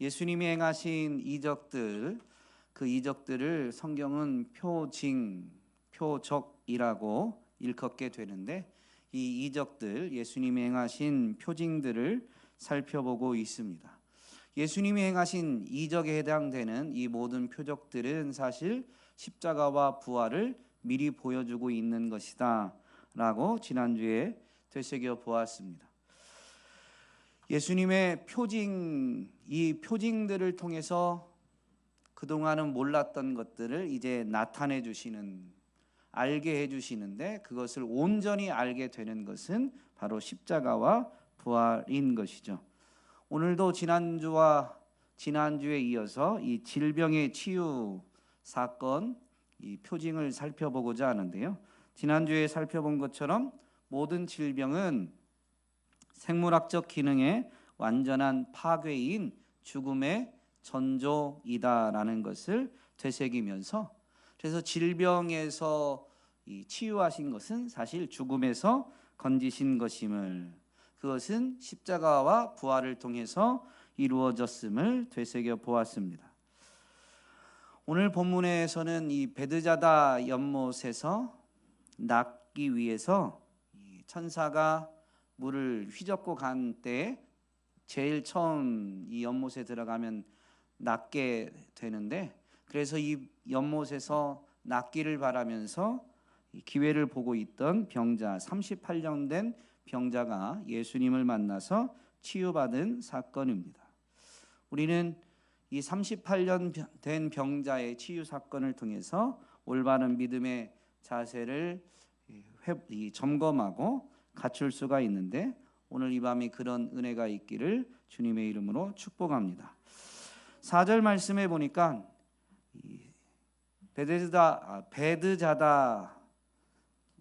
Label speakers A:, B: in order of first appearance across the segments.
A: 예수님이 행하신 이적들, 그 이적들을 성경은 표적이라고 일컫게 되는데, 이 이적들, 예수님이 행하신 표징들을 살펴보고 있습니다. 예수님이 행하신 이적에 해당되는 이 모든 표적들은 사실 십자가와 부활을 미리 보여주고 있는 것이다 라고 지난주에 되새겨 보았습니다. 예수님의 이 표징들을 통해서 그동안은 몰랐던 것들을 이제 나타내 주시는, 알게 해 주시는데, 그것을 온전히 알게 되는 것은 바로 십자가와 부활인 것이죠. 오늘도 지난주에 이어서 이 질병의 치유 사건, 이 표징을 살펴보고자 하는데요. 지난주에 살펴본 것처럼 모든 질병은 생물학적 기능의 완전한 파괴인 죽음의 전조이다라는 것을 되새기면서, 그래서 질병에서 치유하신 것은 사실 죽음에서 건지신 것임을, 그것은 십자가와 부활을 통해서 이루어졌음을 되새겨 보았습니다. 오늘 본문에서는 이 베드자다 연못에서 낫기 위해서 천사가 물을 휘젓고 간 때에 제일 처음 이 연못에 들어가면 낫게 되는데, 그래서 이 연못에서 낫기를 바라면서 기회를 보고 있던 병자, 38년 된 병자가 예수님을 만나서 치유받은 사건입니다. 우리는 이 38년 된 병자의 치유 사건을 통해서 올바른 믿음의 자세를 점검하고 갖출 수가 있는데, 오늘 이 밤에 그런 은혜가 있기를 주님의 이름으로 축복합니다. 4절 말씀에 보니까 베드자다,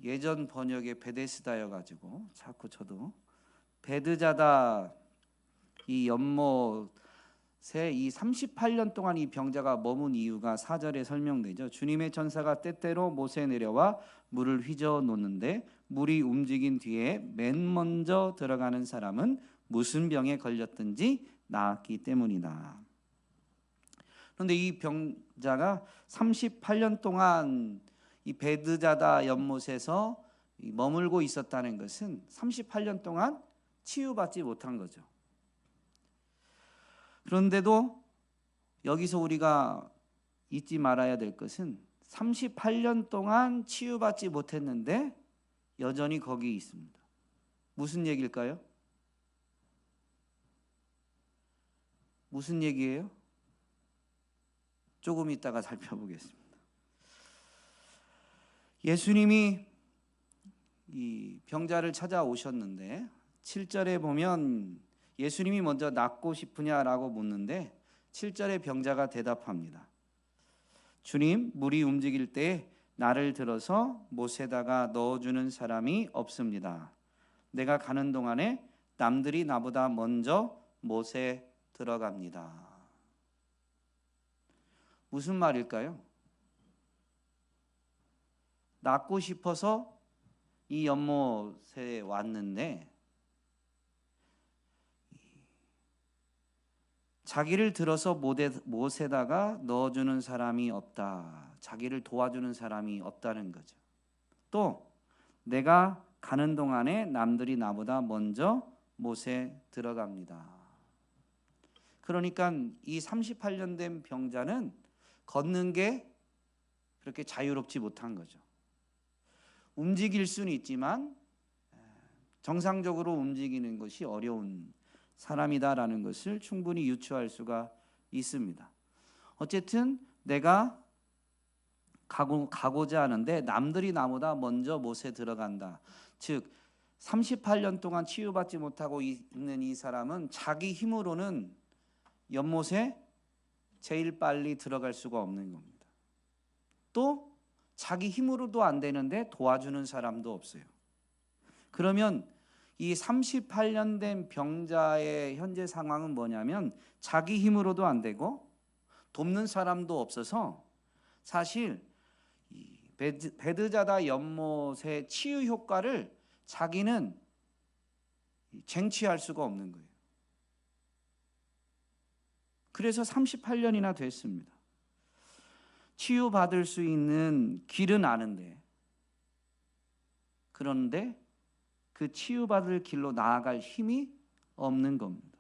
A: 예전 번역에 베데스다여가지고 자꾸 저도 베드자다, 이 연못에 이 38년 동안 이 병자가 머문 이유가 4절에 설명되죠. 주님의 천사가 때때로 못에 내려와 물을 휘저 놓는데 물이 움직인 뒤에 맨 먼저 들어가는 사람은 무슨 병에 걸렸든지 나았기 때문이다. 그런데 이 병자가 38년 동안 이 베드자다 연못에서 머물고 있었다는 것은 38년 동안 치유받지 못한 거죠. 그런데도 여기서 우리가 잊지 말아야 될 것은 38년 동안 치유받지 못했는데 여전히 거기 있습니다. 무슨 얘기일까요? 무슨 얘기예요? 조금 이따가 살펴보겠습니다. 예수님이 이 병자를 찾아오셨는데 7절에 보면 예수님이 먼저 낫고 싶으냐라고 묻는데 7절에 병자가 대답합니다. 주님, 물이 움직일 때 나를 들어서 못에다가 넣어주는 사람이 없습니다. 내가 가는 동안에 남들이 나보다 먼저 못에 들어갑니다. 무슨 말일까요? 낫고 싶어서 이 연못에 왔는데 자기를 들어서 못에다가 넣어주는 사람이 없다. 자기를 도와주는 사람이 없다는 거죠. 또 내가 가는 동안에 남들이 나보다 먼저 못에 들어갑니다. 그러니까 이 38년 된 병자는 걷는 게 그렇게 자유롭지 못한 거죠. 움직일 수는 있지만 정상적으로 움직이는 것이 어려운 사람이다라는 것을 충분히 유추할 수가 있습니다. 어쨌든 내가 가고자 하는데 남들이 나보다 먼저 못에 들어간다. 즉 38년 동안 치유받지 못하고 있는 이 사람은 자기 힘으로는 연못에 제일 빨리 들어갈 수가 없는 겁니다. 또 자기 힘으로도 안 되는데 도와주는 사람도 없어요. 그러면 이 38년 된 병자의 현재 상황은 뭐냐면 자기 힘으로도 안 되고 돕는 사람도 없어서 사실 이 베드자다 연못의 치유 효과를 자기는 쟁취할 수가 없는 거예요. 그래서 38년이나 됐습니다. 치유받을 수 있는 길은 아는데, 그런데 그 치유받을 길로 나아갈 힘이 없는 겁니다.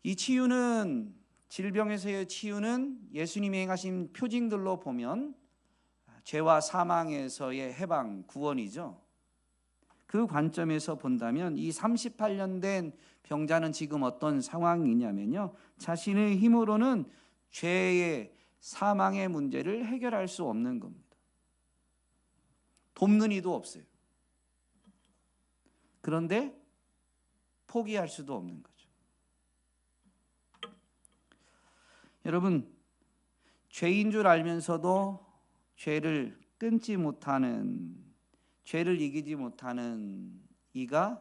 A: 이 치유는, 질병에서의 치유는 예수님이 행하신 표징들로 보면 죄와 사망에서의 해방, 구원이죠. 그 관점에서 본다면 이 38년 된 병자는 지금 어떤 상황이냐면요, 자신의 힘으로는 죄의 사망의 문제를 해결할 수 없는 겁니다. 돕는 이도 없어요. 그런데 포기할 수도 없는 거죠. 여러분, 죄인 줄 알면서도 죄를 끊지 못하는, 죄를 이기지 못하는 이가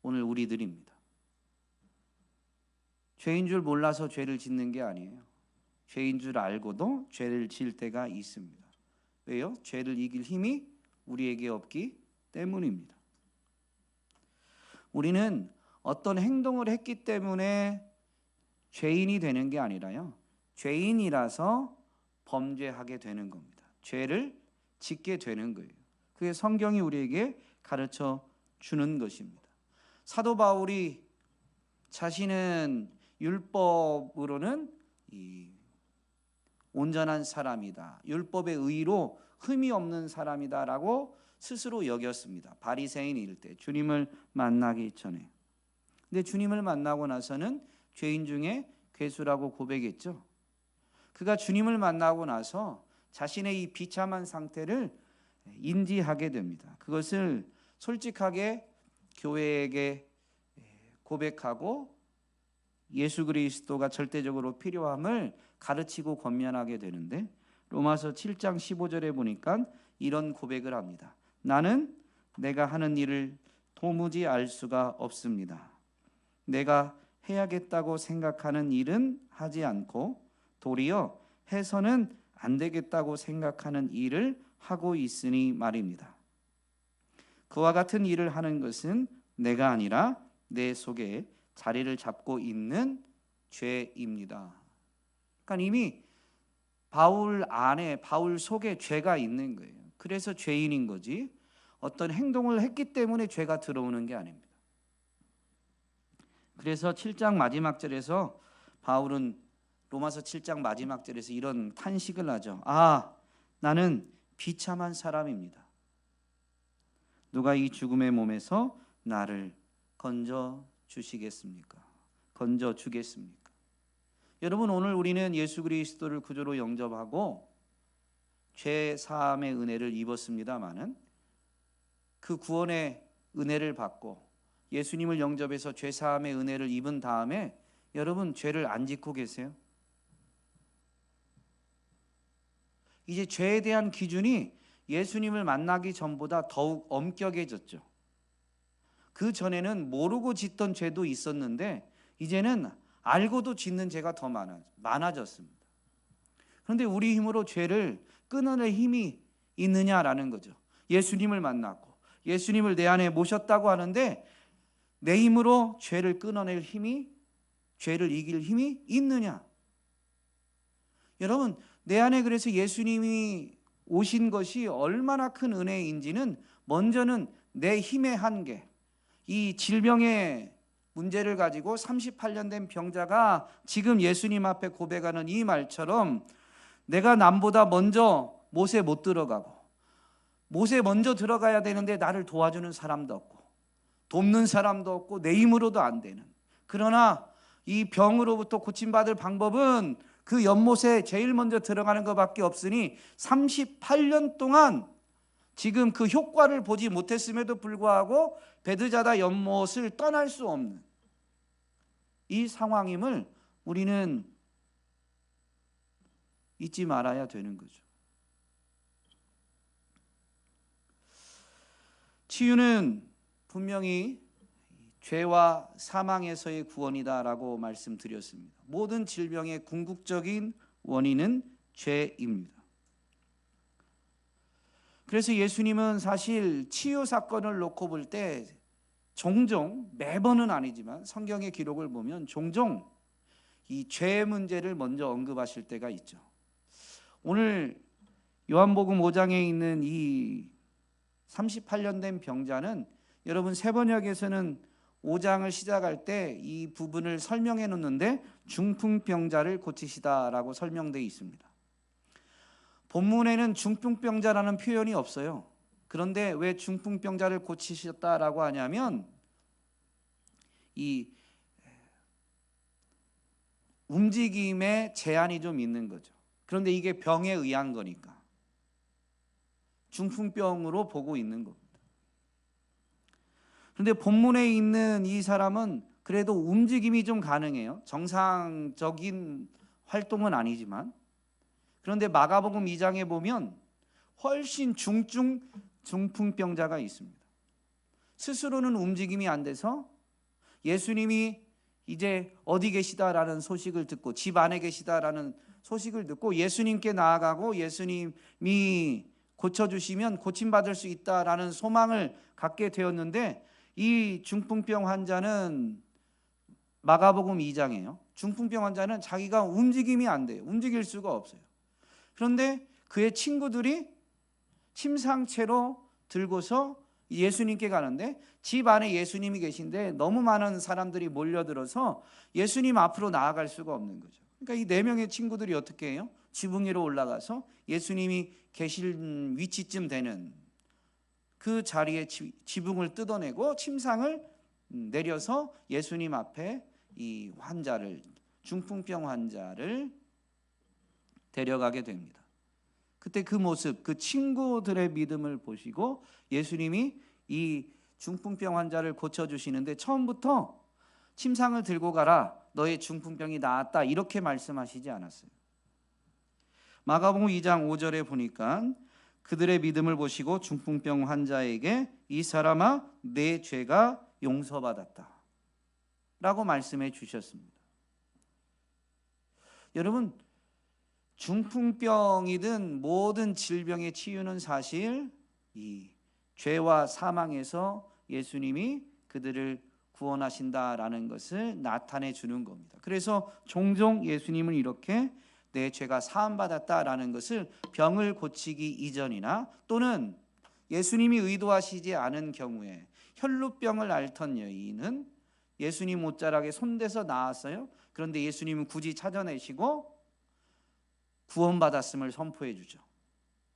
A: 오늘 우리들입니다. 죄인 줄 몰라서 죄를 짓는 게 아니에요. 죄인 줄 알고도 죄를 지을 때가 있습니다. 왜요? 죄를 이길 힘이 우리에게 없기 때문입니다. 우리는 어떤 행동을 했기 때문에 죄인이 되는 게 아니라요, 죄인이라서 범죄하게 되는 겁니다. 죄를 짓게 되는 거예요. 그게 성경이 우리에게 가르쳐 주는 것입니다. 사도 바울이 자신은 율법으로는 온전한 사람이다, 율법의 의로 흠이 없는 사람이다라고 스스로 여겼습니다. 바리새인일 때, 주님을 만나기 전에. 근데 주님을 만나고 나서는 죄인 중에 괴수라고 고백했죠. 그가 주님을 만나고 나서 자신의 이 비참한 상태를 인지하게 됩니다. 그것을 솔직하게 교회에게 고백하고 예수 그리스도가 절대적으로 필요함을 가르치고 권면하게 되는데, 로마서 7장 15절에 보니까 이런 고백을 합니다. 나는 내가 하는 일을 도무지 알 수가 없습니다. 내가 해야겠다고 생각하는 일은 하지 않고 도리어 해서는 안 되겠다고 생각하는 일을 하고 있으니 말입니다. 그와 같은 일을 하는 것은 내가 아니라 내 속에 자리를 잡고 있는 죄입니다. 그러니까 이미 바울 안에, 바울 속에 죄가 있는 거예요. 그래서 죄인인 거지, 어떤 행동을 했기 때문에 죄가 들어오는 게 아닙니다. 그래서 7장 마지막 절에서 바울은, 로마서 7장 마지막 절에서 이런 탄식을 하죠. 아, 나는 비참한 사람입니다. 누가 이 죽음의 몸에서 나를 건져 주시겠습니까? 건져 주겠습니까? 여러분, 오늘 우리는 예수 그리스도를 구주로 영접하고 죄 사함의 은혜를 입었습니다마는, 그 구원의 은혜를 받고 예수님을 영접해서 죄 사함의 은혜를 입은 다음에 여러분, 죄를 안 짓고 계세요? 이제 죄에 대한 기준이 예수님을 만나기 전보다 더욱 엄격해졌죠. 그 전에는 모르고 짓던 죄도 있었는데 이제는 알고도 짓는 죄가 더 많아졌습니다. 그런데 우리 힘으로 죄를 끊어낼 힘이 있느냐라는 거죠. 예수님을 만났고 예수님을 내 안에 모셨다고 하는데, 내 힘으로 죄를 끊어낼 힘이, 죄를 이길 힘이 있느냐? 여러분, 내 안에 그래서 예수님이 오신 것이 얼마나 큰 은혜인지는, 먼저는 내 힘의 한계, 이 질병의 문제를 가지고 38년 된 병자가 지금 예수님 앞에 고백하는 이 말처럼, 내가 남보다 먼저 못에 못 들어가고 못에 먼저 들어가야 되는데 나를 도와주는 사람도 없고 돕는 사람도 없고 내 힘으로도 안 되는, 그러나 이 병으로부터 고침받을 방법은 그 연못에 제일 먼저 들어가는 것밖에 없으니 38년 동안 지금 그 효과를 보지 못했음에도 불구하고 베드자다 연못을 떠날 수 없는 이 상황임을 우리는 잊지 말아야 되는 거죠. 치유는 분명히 죄와 사망에서의 구원이다라고 말씀드렸습니다. 모든 질병의 궁극적인 원인은 죄입니다. 그래서 예수님은 사실 치유 사건을 놓고 볼 때 종종, 매번은 아니지만 성경의 기록을 보면 종종 이 죄 문제를 먼저 언급하실 때가 있죠. 오늘 요한복음 5장에 있는 이 38년 된 병자는 여러분 세번역에서는 5장을 시작할 때 이 부분을 설명해 놓는데 중풍병자를 고치시다라고 설명되어 있습니다. 본문에는 중풍병자라는 표현이 없어요. 그런데 왜 중풍병자를 고치셨다라고 하냐면 이 움직임에 제한이 좀 있는 거죠. 그런데 이게 병에 의한 거니까 중풍병으로 보고 있는 겁니다. 그런데 본문에 있는 이 사람은 그래도 움직임이 좀 가능해요. 정상적인 활동은 아니지만. 그런데 마가복음 2장에 보면 훨씬 중풍병자가 있습니다. 스스로는 움직임이 안 돼서 예수님이 이제 어디 계시다라는 소식을 듣고 집 안에 계시다라는 소식을 듣고 예수님께 나아가고 예수님이 고쳐주시면 고침받을 수 있다라는 소망을 갖게 되었는데 이 중풍병 환자는 마가복음 2장이에요. 중풍병 환자는 자기가 움직임이 안 돼요. 움직일 수가 없어요. 그런데 그의 친구들이 침상채로 들고서 예수님께 가는데 집 안에 예수님이 계신데 너무 많은 사람들이 몰려들어서 예수님 앞으로 나아갈 수가 없는 거죠. 그러니까 이 4명의 친구들이 어떻게 해요? 지붕 위로 올라가서 예수님이 계실 위치쯤 되는 그 자리에 지붕을 뜯어내고 침상을 내려서 예수님 앞에 이 환자를, 중풍병 환자를 데려가게 됩니다. 그때 그 모습, 그 친구들의 믿음을 보시고 예수님이 이 중풍병 환자를 고쳐주시는데 처음부터 침상을 들고 가라, 너의 중풍병이 나았다, 이렇게 말씀하시지 않았어요. 마가복음 2장 5절에 보니까 그들의 믿음을 보시고 중풍병 환자에게 이 사람아 내 죄가 용서받았다 라고 말씀해 주셨습니다. 여러분, 중풍병이든 모든 질병의 치유는 사실 이 죄와 사망에서 예수님이 그들을 구원하신다라는 것을 나타내 주는 겁니다. 그래서 종종 예수님은 이렇게 내 죄가 사함받았다라는 것을 병을 고치기 이전이나 또는 예수님이 의도하시지 않은 경우에 혈루병을 앓던 여인은 예수님 옷자락에 손대서 나았어요. 그런데 예수님은 굳이 찾아내시고 구원받았음을 선포해 주죠.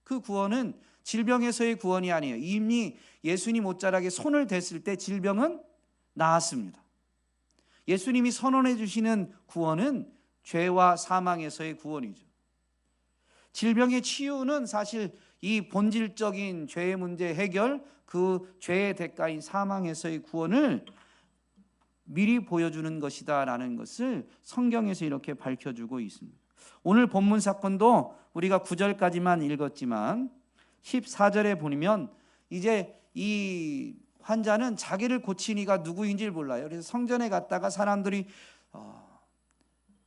A: 그 구원은 질병에서의 구원이 아니에요. 이미 예수님 옷자락에 손을 댔을 때 질병은 나았습니다. 예수님이 선언해 주시는 구원은 죄와 사망에서의 구원이죠. 질병의 치유는 사실 이 본질적인 죄의 문제 해결, 그 죄의 대가인 사망에서의 구원을 미리 보여주는 것이다라는 것을 성경에서 이렇게 밝혀주고 있습니다. 오늘 본문 사건도 우리가 9절까지만 읽었지만 14절에 보면 이제 이 환자는 자기를 고친 이가 누구인지 몰라요. 그래서 성전에 갔다가 사람들이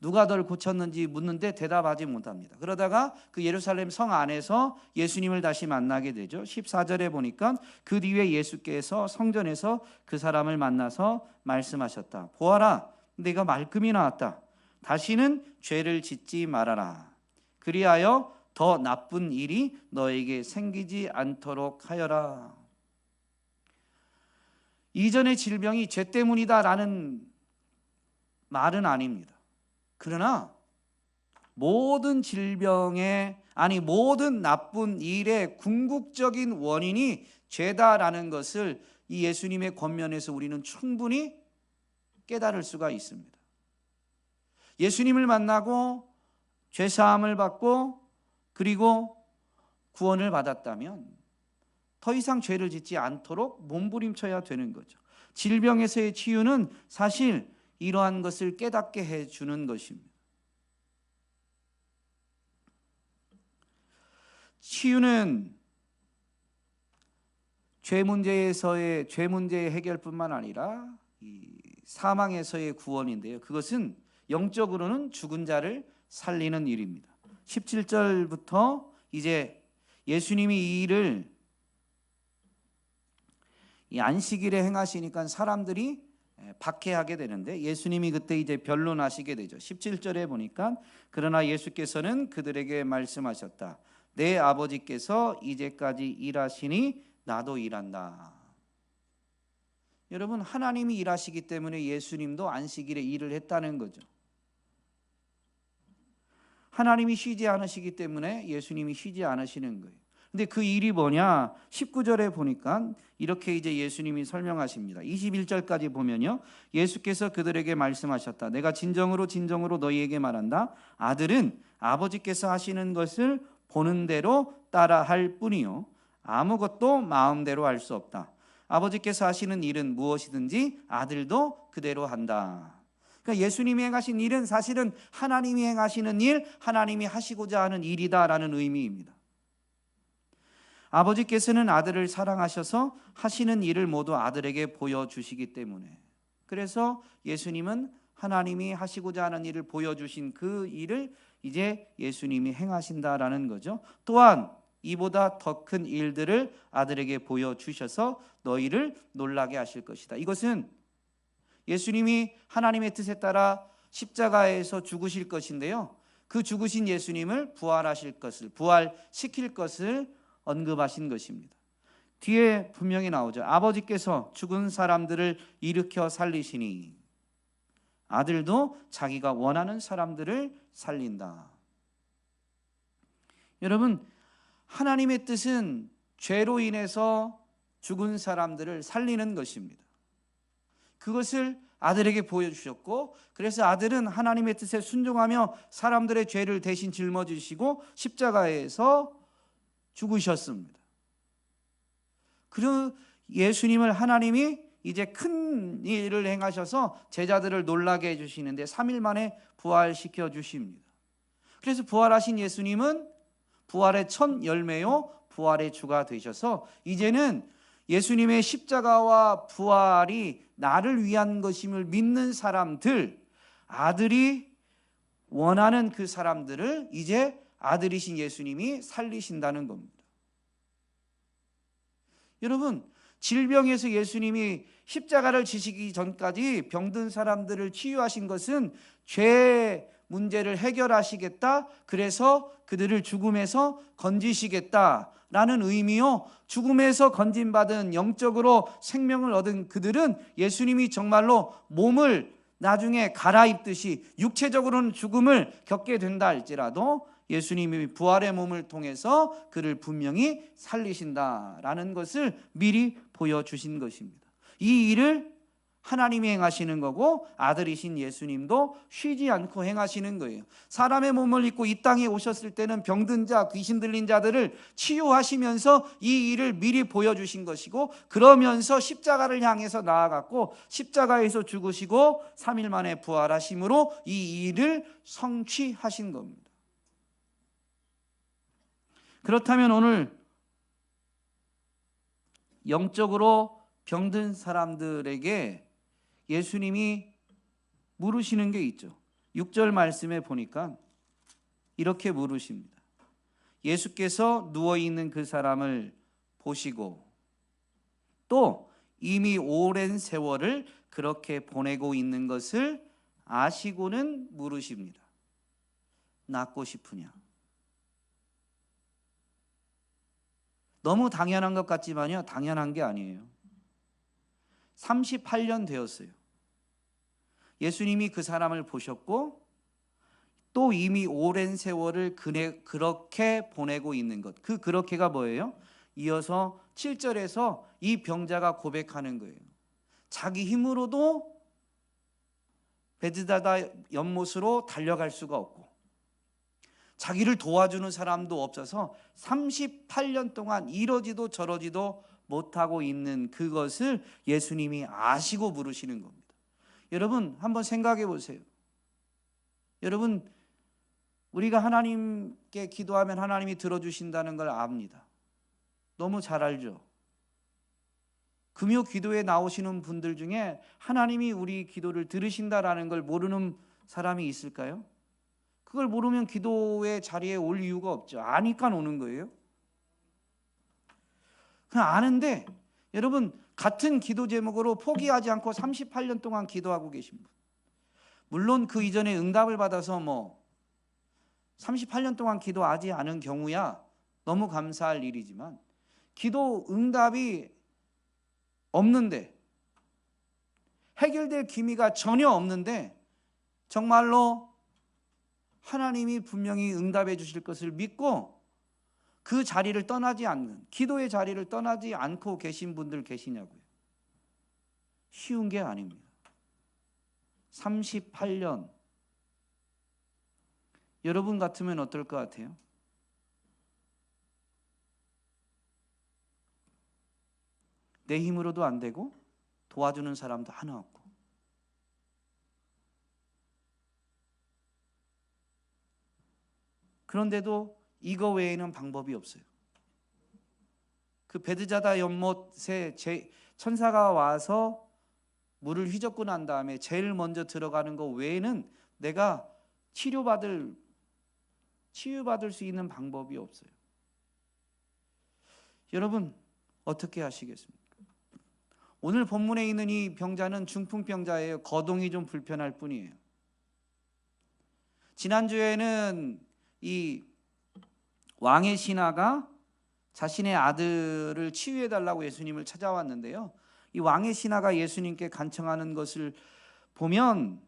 A: 누가 널 고쳤는지 묻는데 대답하지 못합니다. 그러다가 그 예루살렘 성 안에서 예수님을 다시 만나게 되죠. 14절에 보니까 그 뒤에 예수께서 성전에서 그 사람을 만나서 말씀하셨다. 보아라, 내가 말끔히 나았다. 다시는 죄를 짓지 말아라. 그리하여 더 나쁜 일이 너에게 생기지 않도록 하여라. 이전의 질병이 죄 때문이다라는 말은 아닙니다. 그러나 모든 질병의 모든 나쁜 일의 궁극적인 원인이 죄다라는 것을 이 예수님의 권면에서 우리는 충분히 깨달을 수가 있습니다. 예수님을 만나고 죄사함을 받고 그리고 구원을 받았다면 더 이상 죄를 짓지 않도록 몸부림쳐야 되는 거죠. 질병에서의 치유는 사실 이러한 것을 깨닫게 해주는 것입니다. 치유는 죄 문제의 해결뿐만 아니라 이 사망에서의 구원인데요. 그것은 영적으로는 죽은 자를 살리는 일입니다. 17절부터 이제 예수님이 이 일을 이 안식일에 행하시니까 사람들이 박해하게 되는데 예수님이 그때 이제 변론하시게 되죠. 17절에 보니까 그러나 예수께서는 그들에게 말씀하셨다. 내 아버지께서 이제까지 일하시니 나도 일한다. 여러분, 하나님이 일하시기 때문에 예수님도 안식일에 일을 했다는 거죠. 하나님이 쉬지 않으시기 때문에 예수님이 쉬지 않으시는 거예요. 근데 그 일이 뭐냐? 19절에 보니까 이렇게 이제 예수님이 설명하십니다. 21절까지 보면요, 예수께서 그들에게 말씀하셨다. 내가 진정으로 진정으로 너희에게 말한다. 아들은 아버지께서 하시는 것을 보는 대로 따라할 뿐이요 아무것도 마음대로 할 수 없다. 아버지께서 하시는 일은 무엇이든지 아들도 그대로 한다. 그러니까 예수님이 행하신 일은 사실은 하나님이 행하시는 일, 하나님이 하시고자 하는 일이다라는 의미입니다. 아버지께서는 아들을 사랑하셔서 하시는 일을 모두 아들에게 보여주시기 때문에, 그래서 예수님은 하나님이 하시고자 하는 일을 보여주신 그 일을 이제 예수님이 행하신다라는 거죠. 또한 이보다 더 큰 일들을 아들에게 보여주셔서 너희를 놀라게 하실 것이다. 이것은 예수님이 하나님의 뜻에 따라 십자가에서 죽으실 것인데요, 그 죽으신 예수님을 부활시킬 것을 언급하신 것입니다. 뒤에 분명히 나오죠. 아버지께서 죽은 사람들을 일으켜 살리시니 아들도 자기가 원하는 사람들을 살린다. 여러분, 하나님의 뜻은 죄로 인해서 죽은 사람들을 살리는 것입니다. 그것을 아들에게 보여주셨고, 그래서 아들은 하나님의 뜻에 순종하며 사람들의 죄를 대신 짊어지시고 십자가에서 죽으셨습니다. 그리고 예수님을 하나님이 이제 큰 일을 행하셔서 제자들을 놀라게 해주시는데 3일 만에 부활시켜 주십니다. 그래서 부활하신 예수님은 부활의 첫 열매요 부활의 주가 되셔서 이제는 예수님의 십자가와 부활이 나를 위한 것임을 믿는 사람들, 아들이 원하는 그 사람들을 이제 아들이신 예수님이 살리신다는 겁니다. 여러분, 질병에서 예수님이 십자가를 지시기 전까지 병든 사람들을 치유하신 것은 죄 문제를 해결하시겠다, 그래서 그들을 죽음에서 건지시겠다라는 의미요, 죽음에서 건진받은 영적으로 생명을 얻은 그들은 예수님이 정말로 몸을 나중에 갈아입듯이 육체적으로는 죽음을 겪게 된다 할지라도 예수님이 부활의 몸을 통해서 그를 분명히 살리신다라는 것을 미리 보여주신 것입니다. 이 일을 하나님이 행하시는 거고 아들이신 예수님도 쉬지 않고 행하시는 거예요. 사람의 몸을 입고 이 땅에 오셨을 때는 병든 자, 귀신 들린 자들을 치유하시면서 이 일을 미리 보여주신 것이고, 그러면서 십자가를 향해서 나아갔고 십자가에서 죽으시고 3일 만에 부활하심으로 이 일을 성취하신 겁니다. 그렇다면 오늘 영적으로 병든 사람들에게 예수님이 물으시는 게 있죠. 6절 말씀에 보니까 이렇게 물으십니다. 예수께서 누워있는 그 사람을 보시고 또 이미 오랜 세월을 그렇게 보내고 있는 것을 아시고는 물으십니다. 낫고 싶으냐? 너무 당연한 것 같지만요, 당연한 게 아니에요. 38년 되었어요. 예수님이 그 사람을 보셨고 또 이미 오랜 세월을 그렇게 보내고 있는 것, 그 그렇게가 뭐예요? 이어서 7절에서 이 병자가 고백하는 거예요. 자기 힘으로도 베드다다 연못으로 달려갈 수가 없고 자기를 도와주는 사람도 없어서 38년 동안 이러지도 저러지도 못하고 있는 그것을 예수님이 아시고 부르시는 겁니다. 여러분, 한번 생각해 보세요. 여러분, 우리가 하나님께 기도하면 하나님이 들어주신다는 걸 압니다. 너무 잘 알죠? 금요 기도에 나오시는 분들 중에 하나님이 우리 기도를 들으신다라는 걸 모르는 사람이 있을까요? 그걸 모르면 기도의 자리에 올 이유가 없죠. 아니까 오는 거예요. 그냥 아는데, 여러분, 같은 기도 제목으로 포기하지 않고 38년 동안 기도하고 계신 분. 물론 그 이전에 응답을 받아서 38년 동안 기도하지 않은 경우야 너무 감사할 일이지만, 기도 응답이 없는데, 해결될 기미가 전혀 없는데, 정말로 하나님이 분명히 응답해 주실 것을 믿고 그 자리를 떠나지 않는, 기도의 자리를 떠나지 않고 계신 분들 계시냐고요. 쉬운 게 아닙니다. 38년. 여러분 같으면 어떨 것 같아요? 내 힘으로도 안 되고 도와주는 사람도 하나 없고, 그런데도 이거 외에는 방법이 없어요. 그 베드자다 연못에 천사가 와서 물을 휘젓고 난 다음에 제일 먼저 들어가는 거 외에는 내가 치유받을 수 있는 방법이 없어요. 여러분 어떻게 하시겠습니까? 오늘 본문에 있는 이 병자는 중풍병자예요. 거동이 좀 불편할 뿐이에요. 지난주에는 이 왕의 신하가 자신의 아들을 치유해달라고 예수님을 찾아왔는데요, 이 왕의 신하가 예수님께 간청하는 것을 보면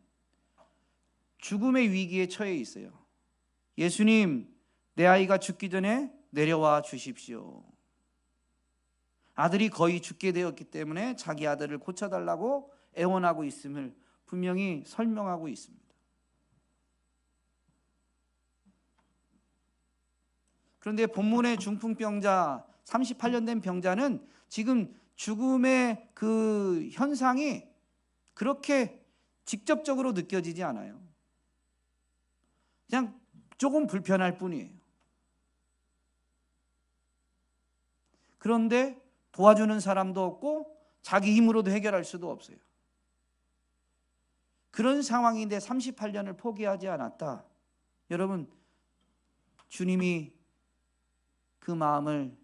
A: 죽음의 위기에 처해 있어요. 예수님, 내 아이가 죽기 전에 내려와 주십시오. 아들이 거의 죽게 되었기 때문에 자기 아들을 고쳐달라고 애원하고 있음을 분명히 설명하고 있습니다. 그런데 본문의 중풍병자, 38년 된 병자는 지금 죽음의 그 현상이 그렇게 직접적으로 느껴지지 않아요. 그냥 조금 불편할 뿐이에요. 그런데 도와주는 사람도 없고 자기 힘으로도 해결할 수도 없어요. 그런 상황인데 38년을 포기하지 않았다. 여러분, 주님이 그 마음을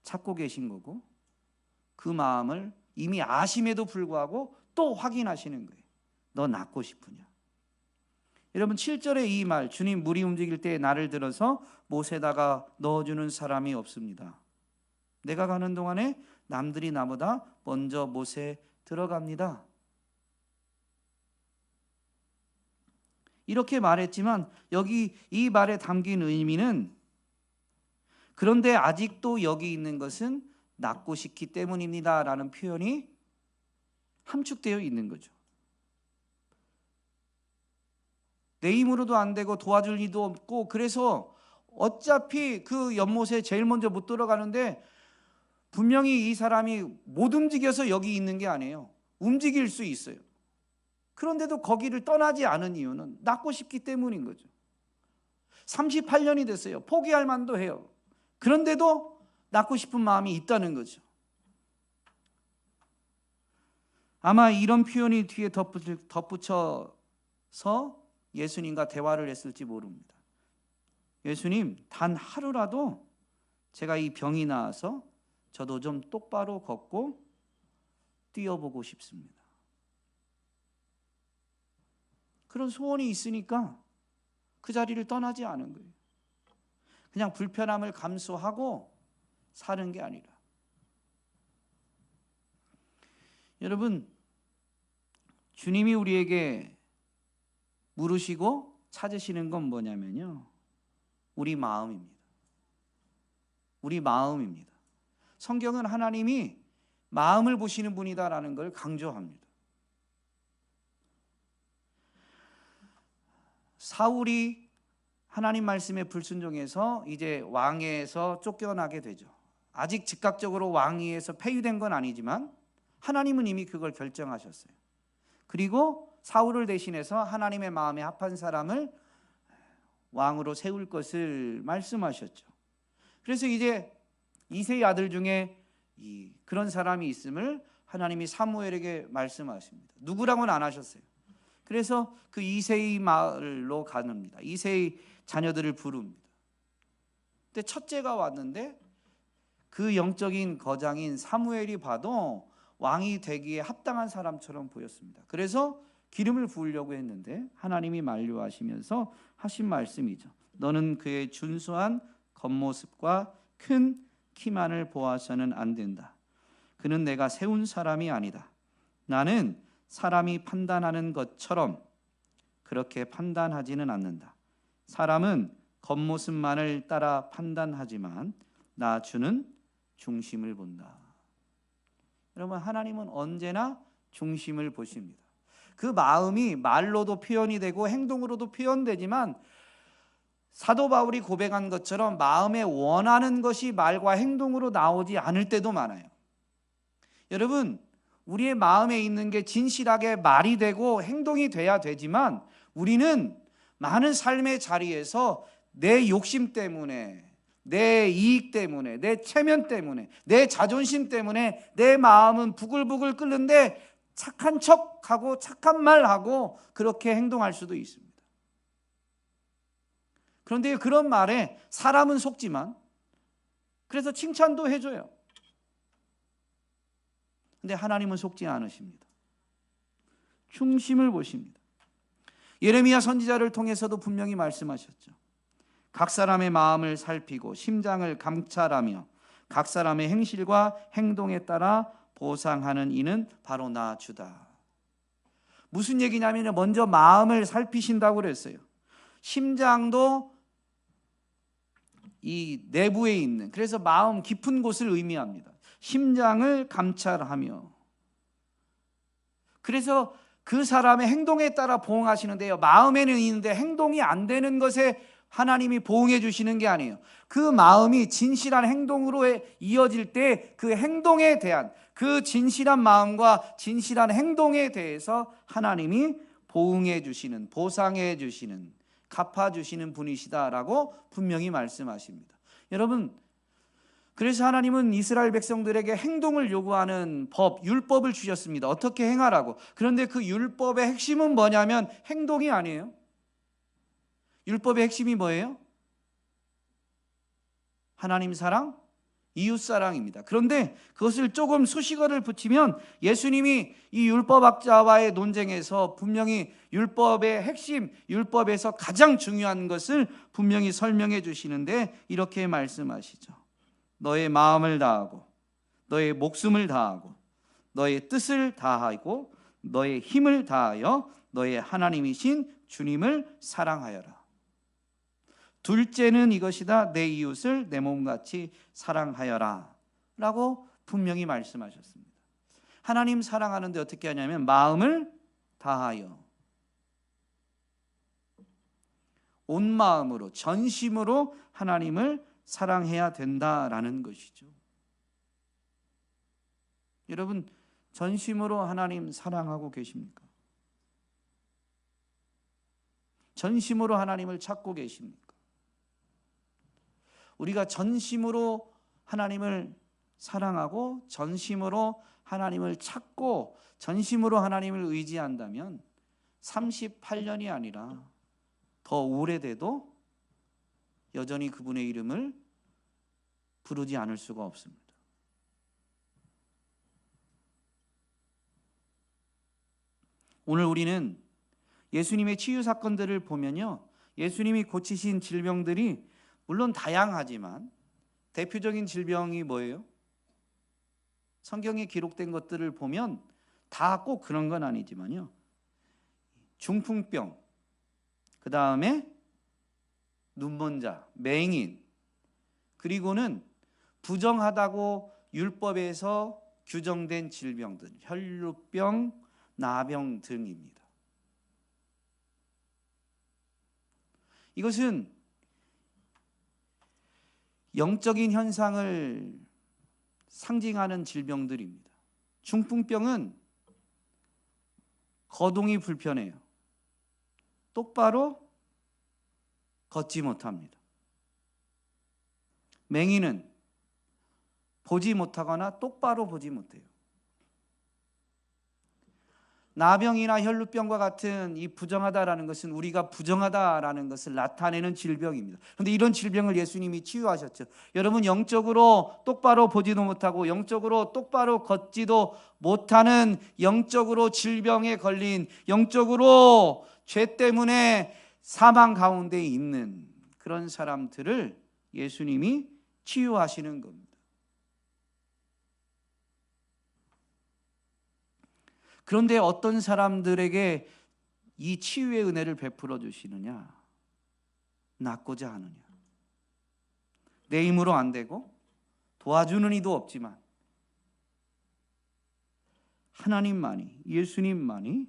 A: 찾고 계신 거고, 그 마음을 이미 아심에도 불구하고 또 확인하시는 거예요. 너 낫고 싶으냐? 여러분 7절의 이 말, 주님 물이 움직일 때 나를 들어서 못에다가 넣어주는 사람이 없습니다. 내가 가는 동안에 남들이 나보다 먼저 못에 들어갑니다. 이렇게 말했지만 여기 이 말에 담긴 의미는, 그런데 아직도 여기 있는 것은 낫고 싶기 때문입니다 라는 표현이 함축되어 있는 거죠. 내 힘으로도 안 되고 도와줄 리도 없고, 그래서 어차피 그 연못에 제일 먼저 못 들어가는데, 분명히 이 사람이 못 움직여서 여기 있는 게 아니에요. 움직일 수 있어요. 그런데도 거기를 떠나지 않은 이유는 낫고 싶기 때문인 거죠. 38년이 됐어요. 포기할 만도 해요. 그런데도 낫고 싶은 마음이 있다는 거죠. 아마 이런 표현이 뒤에 덧붙여서 예수님과 대화를 했을지 모릅니다. 예수님, 단 하루라도 제가 이 병이 나아서 저도 좀 똑바로 걷고 뛰어보고 싶습니다. 그런 소원이 있으니까 그 자리를 떠나지 않은 거예요. 그냥 불편함을 감수하고 사는 게 아니라. 여러분, 주님이 우리에게 물으시고 찾으시는 건 뭐냐면요, 우리 마음입니다. 우리 마음입니다. 성경은 하나님이 마음을 보시는 분이다라는 걸 강조합니다. 사울이 하나님 말씀에 불순종해서 이제 왕위에서 쫓겨나게 되죠. 아직 즉각적으로 왕위에서 폐위된 건 아니지만 하나님은 이미 그걸 결정하셨어요. 그리고 사울을 대신해서 하나님의 마음에 합한 사람을 왕으로 세울 것을 말씀하셨죠. 그래서 이제 이새의 아들 중에 그런 사람이 있음을 하나님이 사무엘에게 말씀하십니다. 누구라고는 안 하셨어요. 그래서 그 이새의 마을로 가는니다. 이새의 자녀들을 부릅니다. 근데 첫째가 왔는데 그 영적인 거장인 사무엘이 봐도 왕이 되기에 합당한 사람처럼 보였습니다. 그래서 기름을 부으려고 했는데 하나님이 만류하시면서 하신 말씀이죠. 너는 그의 준수한 겉모습과 큰 키만을 보아서는 안 된다. 그는 내가 세운 사람이 아니다. 나는 사람이 판단하는 것처럼 그렇게 판단하지는 않는다. 사람은 겉모습만을 따라 판단하지만 나 주는 중심을 본다. 여러분, 하나님은 언제나 중심을 보십니다. 그 마음이 말로도 표현이 되고 행동으로도 표현되지만 사도 바울이 고백한 것처럼 마음에 원하는 것이 말과 행동으로 나오지 않을 때도 많아요. 여러분, 우리의 마음에 있는 게 진실하게 말이 되고 행동이 돼야 되지만 우리는 많은 삶의 자리에서 내 욕심 때문에, 내 이익 때문에, 내 체면 때문에, 내 자존심 때문에 내 마음은 부글부글 끓는데 착한 척하고 착한 말하고 그렇게 행동할 수도 있습니다. 그런데 그런 말에 사람은 속지만 그래서 칭찬도 해줘요. 근데 하나님은 속지 않으십니다. 중심을 보십니다. 예레미야 선지자를 통해서도 분명히 말씀하셨죠. 각 사람의 마음을 살피고 심장을 감찰하며 각 사람의 행실과 행동에 따라 보상하는 이는 바로 나 주다. 무슨 얘기냐면 먼저 마음을 살피신다고 그랬어요. 심장도 이 내부에 있는, 그래서 마음 깊은 곳을 의미합니다. 심장을 감찰하며, 그래서 그 사람의 행동에 따라 보응하시는데요, 마음에는 있는데 행동이 안 되는 것에 하나님이 보응해 주시는 게 아니에요. 그 마음이 진실한 행동으로 이어질 때 그 행동에 대한, 그 진실한 마음과 진실한 행동에 대해서 하나님이 보응해 주시는, 보상해 주시는, 갚아주시는 분이시다라고 분명히 말씀하십니다. 여러분, 그래서 하나님은 이스라엘 백성들에게 행동을 요구하는 법, 율법을 주셨습니다. 어떻게 행하라고. 그런데 그 율법의 핵심은 뭐냐면 행동이 아니에요. 율법의 핵심이 뭐예요? 하나님 사랑, 이웃 사랑입니다. 그런데 그것을 조금 수식어를 붙이면 예수님이 이 율법학자와의 논쟁에서 분명히 율법의 핵심, 율법에서 가장 중요한 것을 분명히 설명해 주시는데 이렇게 말씀하시죠. 너의 마음을 다하고 너의 목숨을 다하고 너의 뜻을 다하고 너의 힘을 다하여 너의 하나님이신 주님을 사랑하여라. 둘째는 이것이다. 내 이웃을 내 몸같이 사랑하여라 라고 분명히 말씀하셨습니다. 하나님 사랑하는데 어떻게 하냐면 마음을 다하여 온 마음으로 전심으로 하나님을 사랑해야 된다라는 것이죠. 여러분, 전심으로 하나님 사랑하고 계십니까? 전심으로 하나님을 찾고 계십니까? 우리가 전심으로 하나님을 사랑하고 전심으로 하나님을 찾고 전심으로 하나님을 의지한다면 38년이 아니라 더 오래돼도 여전히 그분의 이름을 부르지 않을 수가 없습니다. 오늘 우리는 예수님의 치유 사건들을 보면요, 예수님이 고치신 질병들이 물론 다양하지만 대표적인 질병이 뭐예요? 성경에 기록된 것들을 보면 다 꼭 그런 건 아니지만요, 중풍병, 그 다음에 눈먼자, 맹인, 그리고는 부정하다고 율법에서 규정된 질병들, 혈루병, 나병 등입니다. 이것은 영적인 현상을 상징하는 질병들입니다. 중풍병은 거동이 불편해요. 똑바로 걷지 못합니다. 맹인은 보지 못하거나 똑바로 보지 못해요. 나병이나 혈루병과 같은 이 부정하다라는 것은 우리가 부정하다라는 것을 나타내는 질병입니다. 그런데 이런 질병을 예수님이 치유하셨죠. 여러분, 영적으로 똑바로 보지도 못하고 영적으로 똑바로 걷지도 못하는 영적으로 질병에 걸린, 영적으로 죄 때문에 사망 가운데 있는 그런 사람들을 예수님이 치유하시는 겁니다. 그런데 어떤 사람들에게 이 치유의 은혜를 베풀어 주시느냐? 낫고자 하느냐? 내 힘으로 안 되고 도와주는 이도 없지만 하나님만이, 예수님만이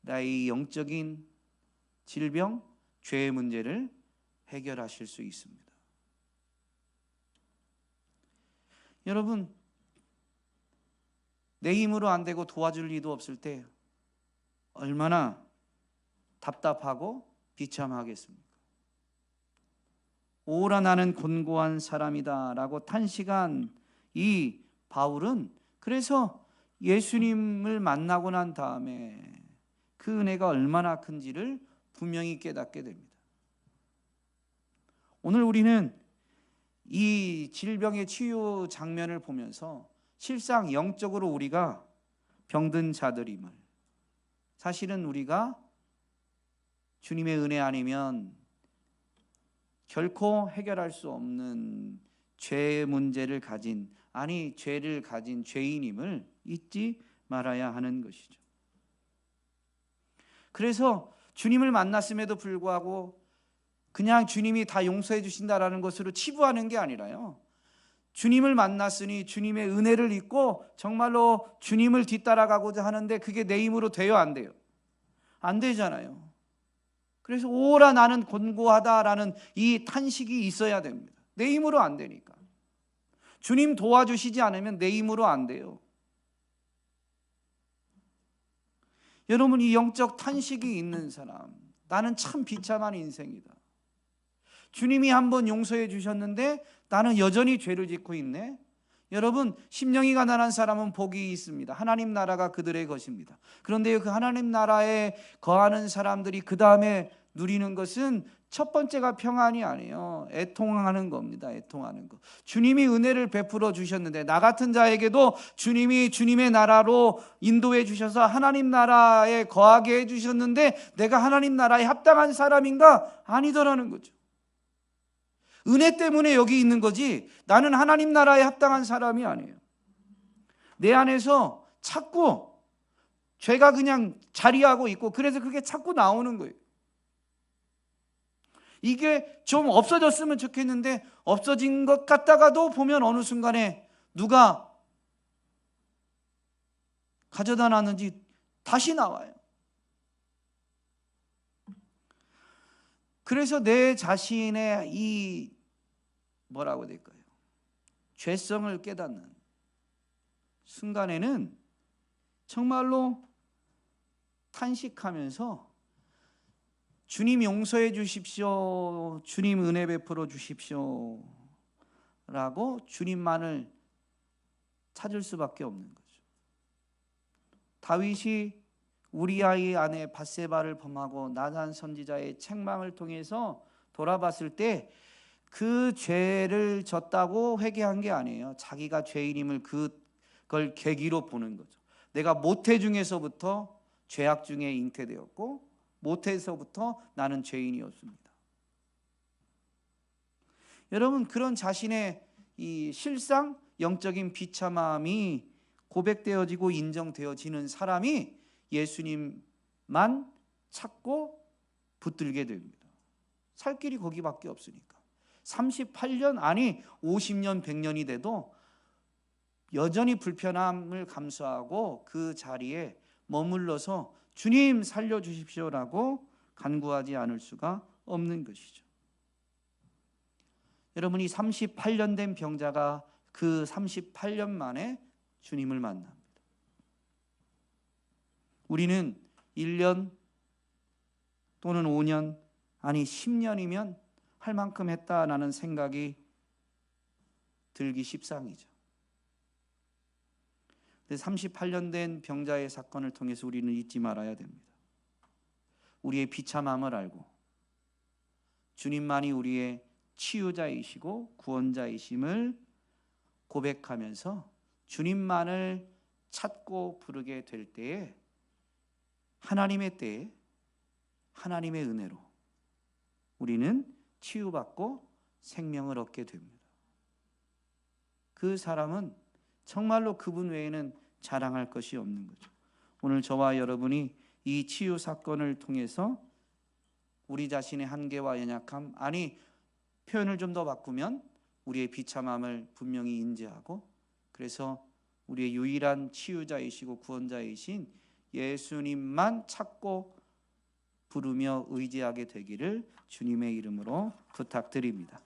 A: 나의 영적인 질병, 죄의 문제를 해결하실 수 있습니다. 여러분, 내 힘으로 안 되고 도와줄 리도 없을 때 얼마나 답답하고 비참하겠습니까? 오라 나는 곤고한 사람이다 라고 탄식한 이 바울은 그래서 예수님을 만나고 난 다음에 그 은혜가 얼마나 큰지를 분명히 깨닫게 됩니다. 오늘 우리는 이 질병의 치유 장면을 보면서 실상 영적으로 우리가 병든 자들임을, 사실은 우리가 주님의 은혜 아니면 결코 해결할 수 없는 죄의 문제를 가진, 아니 죄를 가진 죄인임을 잊지 말아야 하는 것이죠. 그래서 주님을 만났음에도 불구하고 그냥 주님이 다 용서해 주신다라는 것으로 치부하는 게 아니라요, 주님을 만났으니 주님의 은혜를 입고 정말로 주님을 뒤따라가고자 하는데 그게 내 힘으로 돼요, 안 돼요? 안 되잖아요. 그래서 오라 나는 곤고하다라는 이 탄식이 있어야 됩니다. 내 힘으로 안 되니까. 주님 도와주시지 않으면 내 힘으로 안 돼요. 여러분, 이 영적 탄식이 있는 사람, 나는 참 비참한 인생이다. 주님이 한번 용서해 주셨는데 나는 여전히 죄를 짓고 있네. 여러분, 심령이 가난한 사람은 복이 있습니다. 하나님 나라가 그들의 것입니다. 그런데 그 하나님 나라에 거하는 사람들이 그 다음에 누리는 것은 첫 번째가 평안이 아니에요. 애통하는 겁니다. 애통하는 거. 주님이 은혜를 베풀어 주셨는데 나 같은 자에게도 주님이 주님의 나라로 인도해 주셔서 하나님 나라에 거하게 해 주셨는데 내가 하나님 나라에 합당한 사람인가? 아니더라는 거죠. 은혜 때문에 여기 있는 거지 나는 하나님 나라에 합당한 사람이 아니에요. 내 안에서 자꾸 죄가 그냥 자리하고 있고 그래서 그게 자꾸 나오는 거예요. 이게 좀 없어졌으면 좋겠는데 없어진 것 같다가도 보면 어느 순간에 누가 가져다 놨는지 다시 나와요. 그래서 내 자신의 이 뭐라고 될까요? 죄성을 깨닫는 순간에는 정말로 탄식하면서 주님 용서해 주십시오, 주님 은혜 베풀어 주십시오 라고 주님만을 찾을 수밖에 없는 거죠. 다윗이 우리아의 아내 밧세바를 범하고 나단 선지자의 책망을 통해서 돌아봤을 때 그 죄를 졌다고 회개한 게 아니에요. 자기가 죄인임을 그걸 계기로 보는 거죠. 내가 모태 중에서부터 죄악 중에 잉태되었고 모태에서부터 나는 죄인이었습니다. 여러분, 그런 자신의 이 실상 영적인 비참함이 고백되어지고 인정되어지는 사람이 예수님만 찾고 붙들게 됩니다. 살 길이 거기밖에 없으니까. 38년 아니 50년 100년이 돼도 여전히 불편함을 감수하고 그 자리에 머물러서 주님 살려주십시오라고 간구하지 않을 수가 없는 것이죠. 여러분이 38년 된 병자가 그 38년 만에 주님을 만납니다. 우리는 1년 또는 5년 아니 10년이면 할 만큼 했다라는 생각이 들기 십상이죠. 38년 된 병자의 사건을 통해서 우리는 잊지 말아야 됩니다. 우리의 비참함을 알고 주님만이 우리의 치유자이시고 구원자이심을 고백하면서 주님만을 찾고 부르게 될 때에 하나님의 때에 하나님의 은혜로 우리는 치유받고 생명을 얻게 됩니다. 그 사람은 정말로 그분 외에는 자랑할 것이 없는 거죠. 오늘 저와 여러분이 이 치유 사건을 통해서 우리 자신의 한계와 연약함, 아니 표현을 좀 더 바꾸면 우리의 비참함을 분명히 인지하고, 그래서 우리의 유일한 치유자이시고 구원자이신 예수님만 찾고 부르며 의지하게 되기를 주님의 이름으로 부탁드립니다.